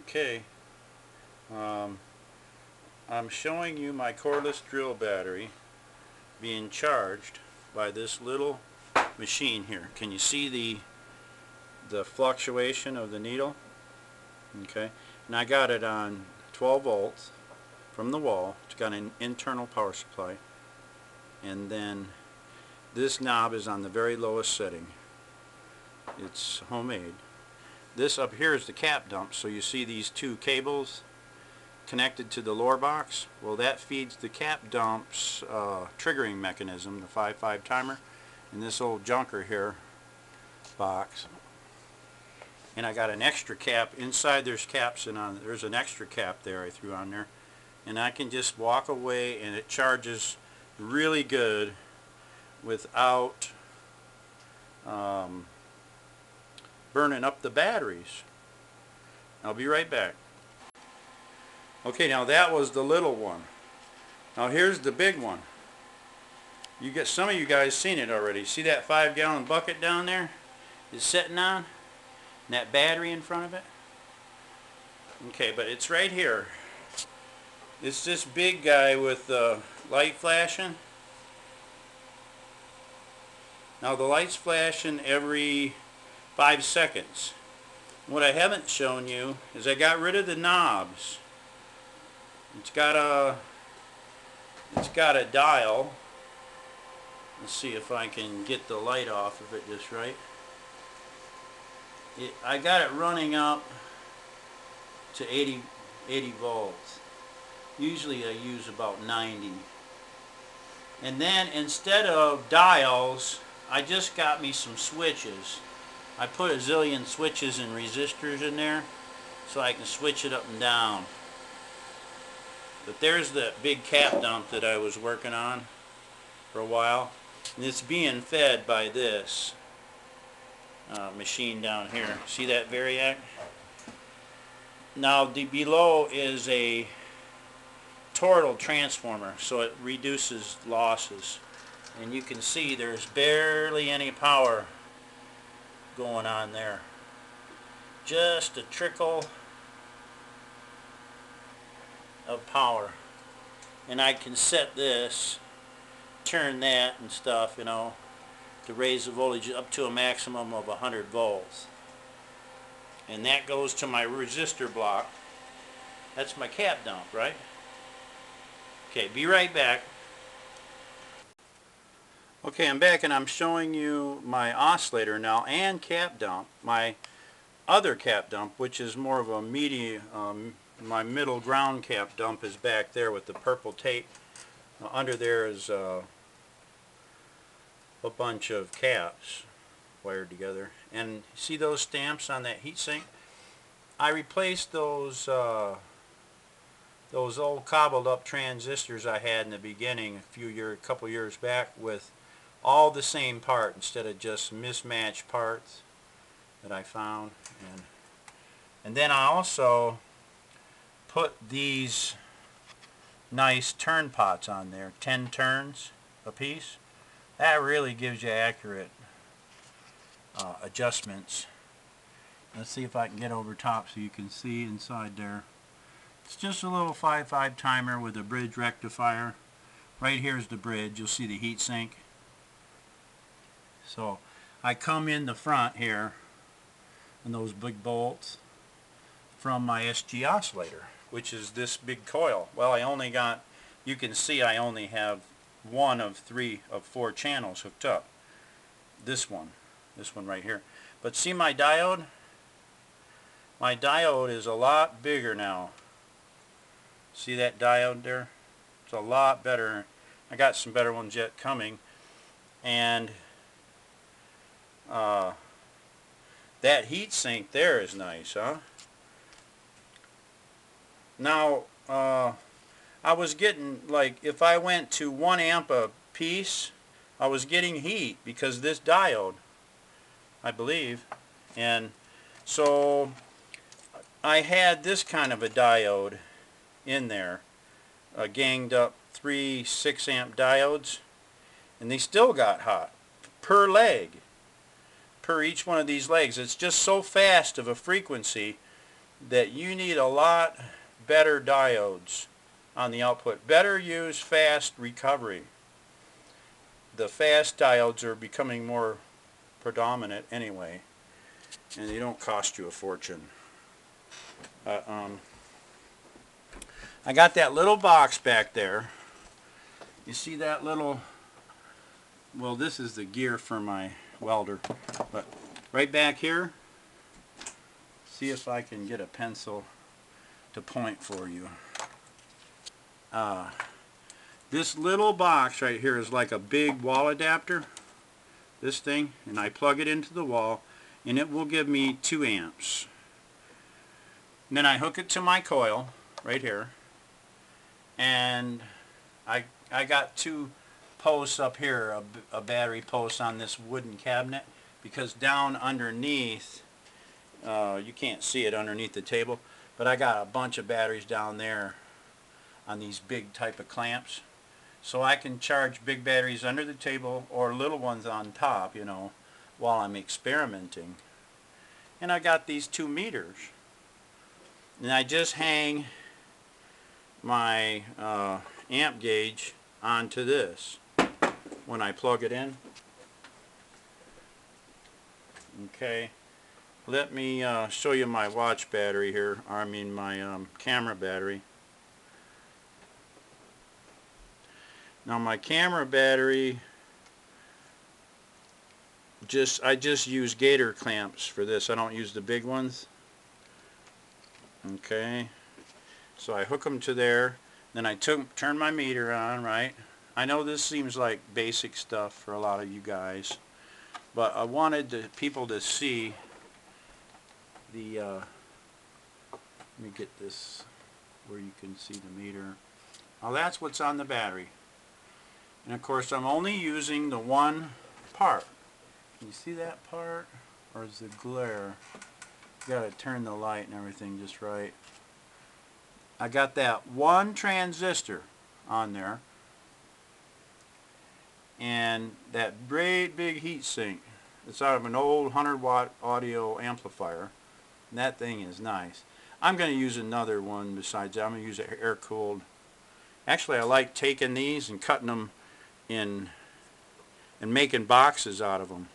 Okay, I'm showing you my cordless drill battery being charged by this little machine here. Can you see the fluctuation of the needle? Okay, and I got it on 12 volts from the wall. It's got an internal power supply, and then this knob is on the very lowest setting. It's homemade. This up here is the cap dump, so you see these two cables connected to the lower box. Well, that feeds the cap dump's triggering mechanism, the 5-5 timer, and this old junker here box. And I got an extra cap inside. There's caps and there's an extra cap there I threw on there, and I can just walk away and it charges really good without burning up the batteries. I'll be right back. Okay, now that was the little one. Now here's the big one. You get some of you guys seen it already. See that 5-gallon bucket down there? It's sitting on, and that battery in front of it. Okay, but it's right here. It's this big guy with the light flashing. Now the light's flashing every 5 seconds. What I haven't shown you is I got rid of the knobs. It's got a dial. Let's see if I can get the light off of it just right. I got it running up to 80 volts. Usually I use about 90. And then instead of dials, I just got me some switches. I put a zillion switches and resistors in there so I can switch it up and down. But there's the big cap dump that I was working on for a while, and it's being fed by this machine down here. See that variac? Now below is a toroidal transformer, so it reduces losses, and you can see there's barely any power going on there. Just a trickle of power, and I can set this, turn that and stuff, you know, to raise the voltage up to a maximum of 100 volts, and that goes to my resistor block. That's my cap dump, right? Okay, be right back. Okay, I'm back, and I'm showing you my oscillator now and cap dump. My other cap dump, which is more of a medium, my middle ground cap dump, is back there with the purple tape. Under there is a bunch of caps wired together. And see those stamps on that heatsink? I replaced those old cobbled up transistors I had in the beginning a couple years back with all the same part instead of just mismatched parts that I found. And then I also put these nice turn pots on there, 10 turns a piece. That really gives you accurate adjustments. Let's see if I can get over top so you can see inside there. It's just a little 5-5 timer with a bridge rectifier. Right here is the bridge. You'll see the heat sink. So I come in the front here and those big bolts from my SG oscillator, which is this big coil. Well, I only got, you can see I only have one of 4 channels hooked up. This one right here. But see my diode? My diode is a lot bigger now. See that diode there? It's a lot better. I got some better ones yet coming. And that heat sink there is nice, huh? Now, I was getting, like, if I went to 1 amp a piece, I was getting heat because this diode, I believe. And so I had this kind of a diode in there, ganged up 3 6-amp diodes, and they still got hot per leg, per each one of these legs. It's just so fast of a frequency that you need a lot better diodes on the output. Better use fast recovery. The fast diodes are becoming more predominant anyway, and they don't cost you a fortune. I got that little box back there. You see that little, well, this is the gear for my welder, but right back here, see if I can get a pencil to point for you. This little box right here is like a big wall adapter, this thing, and I plug it into the wall and it will give me 2 amps. And then I hook it to my coil right here, and I got 2 posts up here, a battery post on this wooden cabinet, because down underneath, you can't see it underneath the table, but I got a bunch of batteries down there on these big type of clamps, so I can charge big batteries under the table or little ones on top, you know, while I'm experimenting. And I got these 2 meters, and I just hang my amp gauge onto this when I plug it in. Okay, let me show you my watch battery here, or I mean my camera battery. Now my camera battery, I just use gator clamps for this. I don't use the big ones. Okay, so I hook them to there, then I turn my meter on, right? I know this seems like basic stuff for a lot of you guys, but I wanted people to see the, let me get this where you can see the meter. Now that's what's on the battery. And of course I'm only using the one part. Can you see that part? Or is the glare? You gotta turn the light and everything just right. I got that one transistor on there, and that great big heat sink. It's out of an old 100-watt audio amplifier, and that thing is nice. I'm going to use another one besides that. I'm going to use an air-cooled. Actually, I like taking these and cutting them in and making boxes out of them.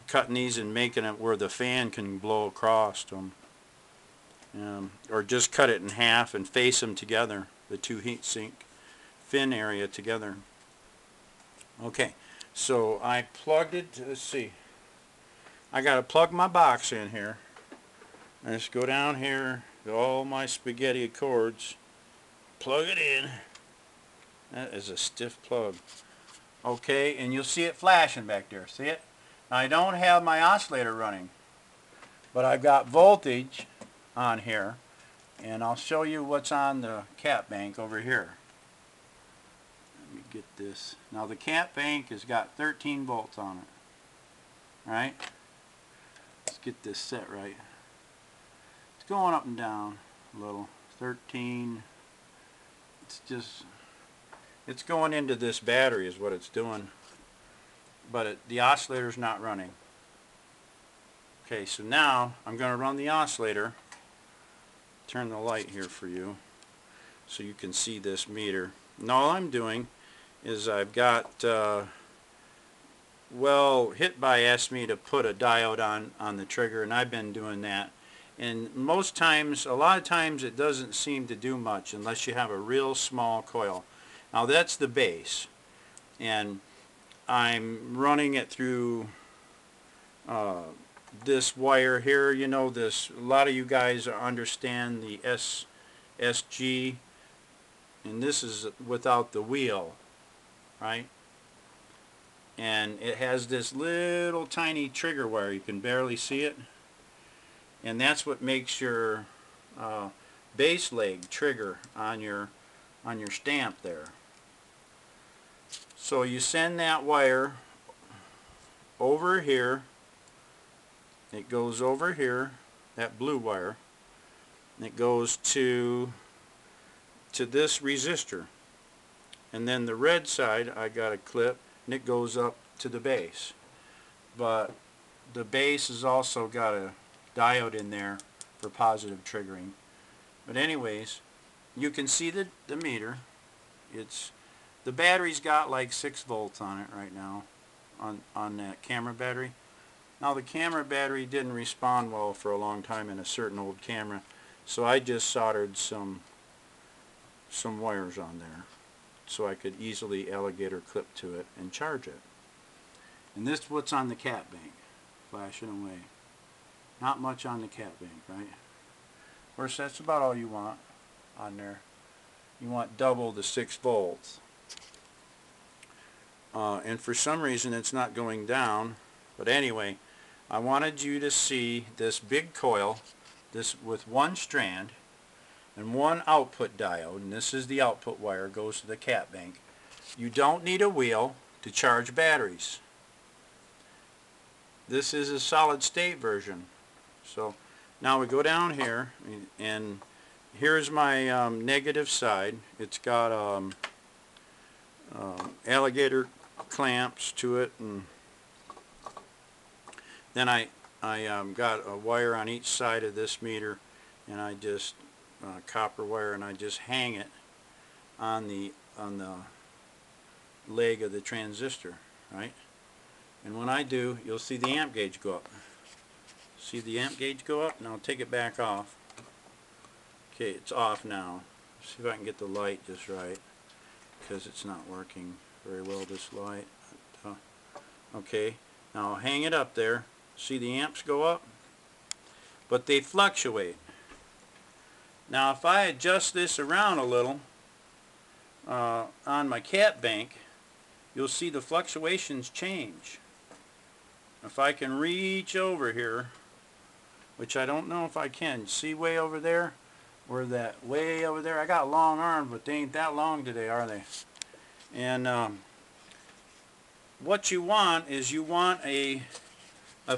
Cutting these and making it where the fan can blow across them. Or just cut it in half and face them together, the 2 heatsink fin area together. Okay, so I plugged it, let's see, I got to plug my box in here. I just go down here to all my spaghetti cords, plug it in. That is a stiff plug. Okay, and you'll see it flashing back there, see it? Now, I don't have my oscillator running, but I've got voltage on here, and I'll show you what's on the cap bank over here. Let me get this. Now the cap bank has got 13 volts on it. Right? Let's get this set right. It's going up and down a little. 13. It's going into this battery is what it's doing. But the oscillator's not running. Okay, so now I'm going to run the oscillator. Turn the light here for you so you can see this meter. And all I'm doing is I've got, well, Hitby asked me to put a diode on the trigger, and I've been doing that. And most times, a lot of times it doesn't seem to do much unless you have a real small coil. Now that's the base, and I'm running it through this wire here. You know, this, a lot of you guys understand the SSG, and this is without the wheel, right? And it has this little tiny trigger wire. You can barely see it, and that's what makes your base leg trigger on your stamp there. So you send that wire over here. It goes over here, that blue wire, and it goes to this resistor. And then the red side, I got a clip, and it goes up to the base. But the base has also got a diode in there for positive triggering. But anyways, you can see the meter. The battery's got like 6 volts on it right now on that camera battery. Now the camera battery didn't respond well for a long time in a certain old camera, so I just soldered some wires on there so I could easily alligator clip to it and charge it. And this is what's on the cat bank, flashing away. Not much on the cat bank, right? Of course, that's about all you want on there. You want double the 6 volts. And for some reason it's not going down. But anyway, I wanted you to see this big coil, this with one strand and one output diode, and this is the output wire, goes to the cat bank. You don't need a wheel to charge batteries. This is a solid state version. So now we go down here, and here's my negative side. It's got alligator clamps to it, and then I got a wire on each side of this meter, and I just copper wire, and I just hang it on the leg of the transistor, right? And when I do, you'll see the amp gauge go up. See the amp gauge go up? Now I'll take it back off. Okay, it's off now. See if I can get the light just right, because it's not working very well, this light. Okay, now I'll hang it up there. See the amps go up? But they fluctuate. Now if I adjust this around a little on my cat bank, you'll see the fluctuations change. If I can reach over here, which I don't know if I can, see way over there? Or that way over there? I got long arms, but they ain't that long today, are they? And what you want is you want a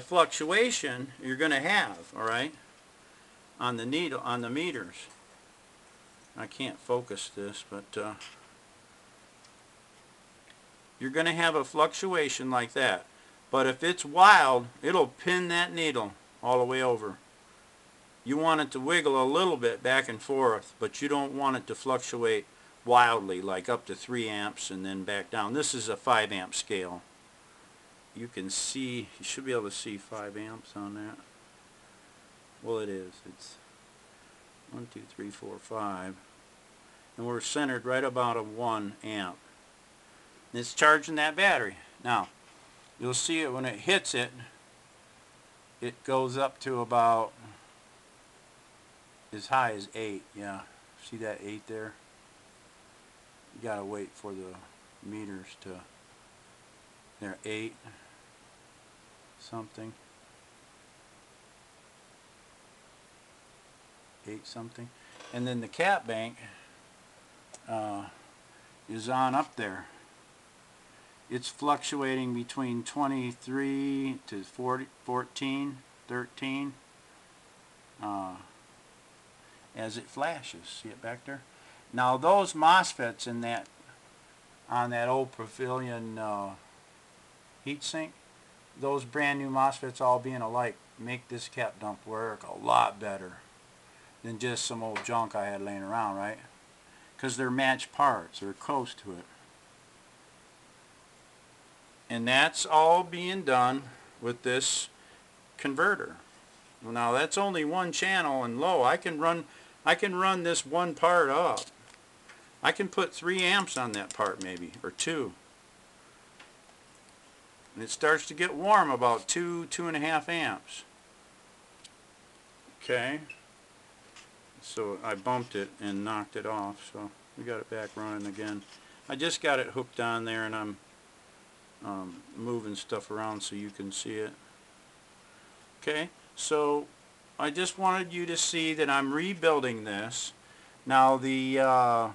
fluctuation you're going to have, all right, on the needle, on the meters. I can't focus this, but you're going to have a fluctuation like that. But if it's wild, it'll pin that needle all the way over. You want it to wiggle a little bit back and forth, but you don't want it to fluctuate wildly, like up to 3 amps and then back down. This is a 5 amp scale. You can see, you should be able to see 5 amps on that. Well, it is. It's 1, 2, 3, 4, 5. And we're centered right about a 1 amp. And it's charging that battery. Now, you'll see it when it hits it, it goes up to about as high as 8. Yeah, see that 8 there? You gotta wait for the meters to, they're 8 something, 8 something, and then the cat bank is on up there. It's fluctuating between 23 to 40, 14, 13 as it flashes. See it back there? Now those MOSFETs in that, on that old Pavilion heatsink, those brand new MOSFETs all being alike make this cap dump work a lot better than just some old junk I had laying around, right? Because they're matched parts, they're close to it. And that's all being done with this converter. Well, now that's only one channel and low. I can run this one part up. I can put 3 amps on that part maybe, or 2. And it starts to get warm about 2.5 amps. Okay. So I bumped it and knocked it off, so we got it back running again. I just got it hooked on there, and I'm moving stuff around so you can see it. Okay, so I just wanted you to see that I'm rebuilding this. Now the